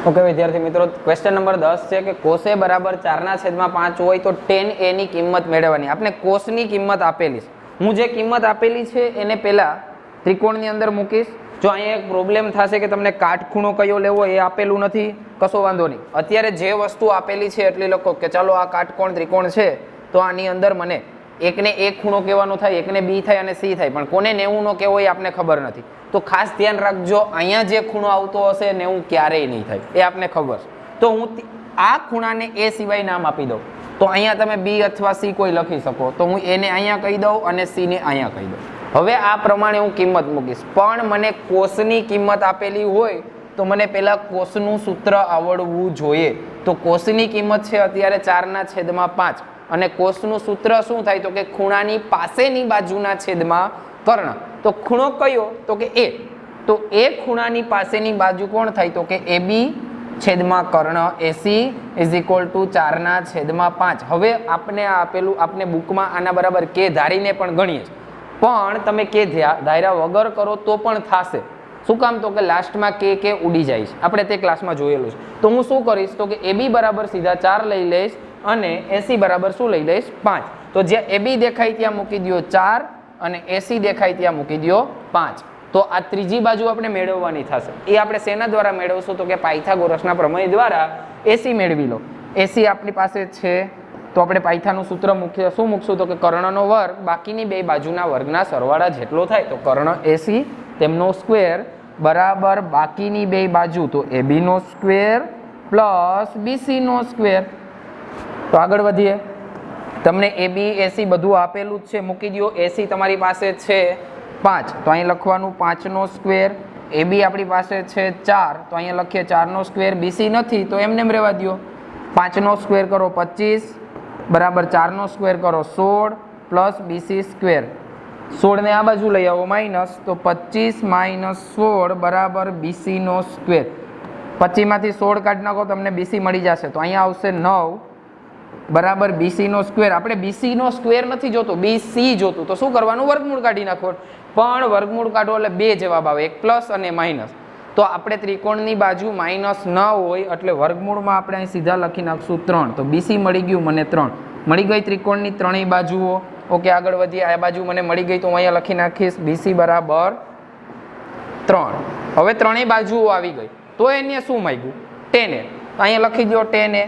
Okay વિદ્યાર્થી મિત્રો, question number 10 છે કે કોસ a બરાબર 4/5 હોય તો tan a ની કિંમત મેળવવાની. આપણે કોસની કિંમત આપેલી છે. હું જે કિંમત આપેલી છે એને પહેલા ત્રિકોણની અંદર મૂકીશ. જો અહીંયા એક પ્રોબ્લેમ થશે કે તમને કાટખૂણો કયો લેવો એ આપેલું નથી, કશો વાંધો નહીં. અત્યારે જે વસ્તુ આપેલી છે એટલી લખો કે ચાલો આ કાટકોણ ત્રિકોણ છે તો આની અંદર મને એકને એક ખૂણો કહેવાનો થાય, એકને બી થાય અને સી થાય, પણ કોને 90 નો કહેવો એ આપને ખબર નથી. તો ખાસ ધ્યાન રાખજો, અહીંયા જે ખૂણો આવતો હશે 90 ક્યારેય નહીં થાય એ આપને ખબર છે. તો હું આ ખૂણાને એ સિવાય નામ આપી દઉં. તો અહીંયા તમે બી અથવા સી કોઈ લખી શકો, તો હું એને અહીંયા કહી દઉં અને સી ને અહીંયા કહી દઉં. હવે આ પ્રમાણે હું કિંમત મૂકીશ. પણ મને કોસની કિંમત આપેલી હોય તો મને પહેલા કોસનું સૂત્ર આવડવું જોઈએ. તો કોસની કિંમત છે અત્યારે 4/5 અને કોસનું સૂત્ર શું થાય તો કે ખૂણાની પાસેની બાજુના છેદમાં કર્ણ. તો ખૂણો કયો તો કે એ. તો એ ખૂણાની પાસેની બાજુ કોણ થાય તો કે AB છેદમાં કર્ણ AC ઇઝ ઇક્વલ ટુ 4/5. હવે આપણે આપેલું આપણે બુકમાં આના બરાબર કે ધારીને પણ ગણીએ છીએ, પણ તમે કે ધાર્યા વગર કરો તો પણ થશે. શું કામ તો કે લાસ્ટમાં કે ઉડી જાય છે, આપણે તે ક્લાસમાં જોયેલું છે. તો હું શું કરીશ તો કે AB બરાબર સીધા 4 લઈ લઈશ અને AC બરાબર શું લઈ લઈશ 5. તો જ્યાં AB દેખાય ત્યાં મૂકી દો 4 અને AC દેખાય ત્યાં મૂકી દો 5. તો આ ત્રીજી બાજુ આપણે મેળવવાની થશે. એ આપણે શેના દ્વારા મેળવશું તો કે પાયથાગોરસના પ્રમેય દ્વારા AC મેળવી લો. AC આપણી પાસે છે તો આપણે પાયથાનું સૂત્ર મૂકીએ. શું મૂકશું તો કે કર્ણનો વર્ગ બાકીની બે બાજુના વર્ગના સરવાળા જેટલો થાય. તો કર્ણ AC તેમનો સ્ક્વેર બરાબર બાકીની બે બાજુ તો AB નો સ્ક્વેર પ્લસ BC નો સ્ક્વેર. તો આગળ વધીએ. તમને AB AC બધું આપેલું જ છે, મૂકી દો. AC તમારી પાસે છે 5 તો અહીં લખવાનું 5 નો સ્ક્વેર. AB આપણી પાસે છે 4 તો અહીંયા લખીએ 4 નો સ્ક્વેર. BC નથી તો એમને એમ રહેવા દો. 5 નો સ્ક્વેર કરો 25 બરાબર 4 નો સ્ક્વેર કરો 16 પ્લસ BC સ્ક્વેર. 16 ને આ બાજુ લઈ આવો માઇનસ, તો 25 માઇનસ 16 બરાબર BC નો સ્ક્વેર. 25 માંથી 16 કાઢી નાખો તમને BC મળી જશે. તો અહીંયા આવશે 9 બરાબર BC નો સ્ક્વેર. આપણે BC નો સ્ક્વેર નથી જોતું, BC જોતું. તો શું કરવાનું? વર્ગમૂળ કાઢી નાખો. પણ વર્ગમૂળ કાઢો એટલે બે જવાબ આવે, એક પ્લસ અને માઇનસ. તો આપણે ત્રિકોણની બાજુ માઇનસ ન હોય એટલે વર્ગમૂળમાં આપણે અહીં સીધા લખી નાખશું 3. તો BC મળી ગયું મને 3. મળી ગઈ ત્રિકોણની ત્રણેય બાજુઓ. ઓકે, આગળ વધીએ. આ બાજુ મને મળી ગઈ તો હું અહીંયા લખી નાખીશ BC બરાબર 3. હવે ત્રણેય બાજુઓ આવી ગઈ તો એને શું માંગ્યું? tan a. અહીંયા લખી દો tan a.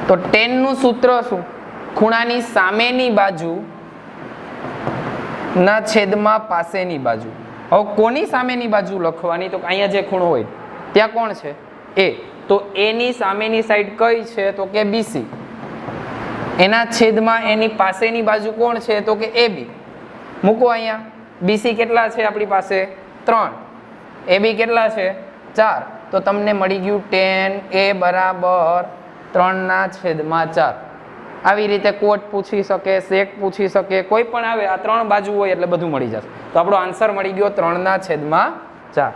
તો tan નું સૂત્ર શું? ખૂણાની સામેની બાજુ ના છેદમાં પાસેની બાજુ. હવે કોની સામેની બાજુ લખવાની? તો અહીંયા જે ખૂણો હોય ત્યાં કોણ છે? A. તો A ની સામેની સાઈડ કઈ છે તો કે BC. એના છેદમાં એની પાસેની બાજુ કોણ છે તો કે AB. મૂકો અહીંયા. BC કેટલા છે આપણી પાસે? 3. AB કેટલા છે? 4. તો તમને મળી ગયું tan A બરાબર 3/4. આવી રીતે કોટ પૂછી શકે, સેક પૂછી શકે, કોઈ પણ આવે. આ ત્રણ બાજુ હોય એટલે બધું મળી જશે. તો આપણો આન્સર મળી ગયો 3/4.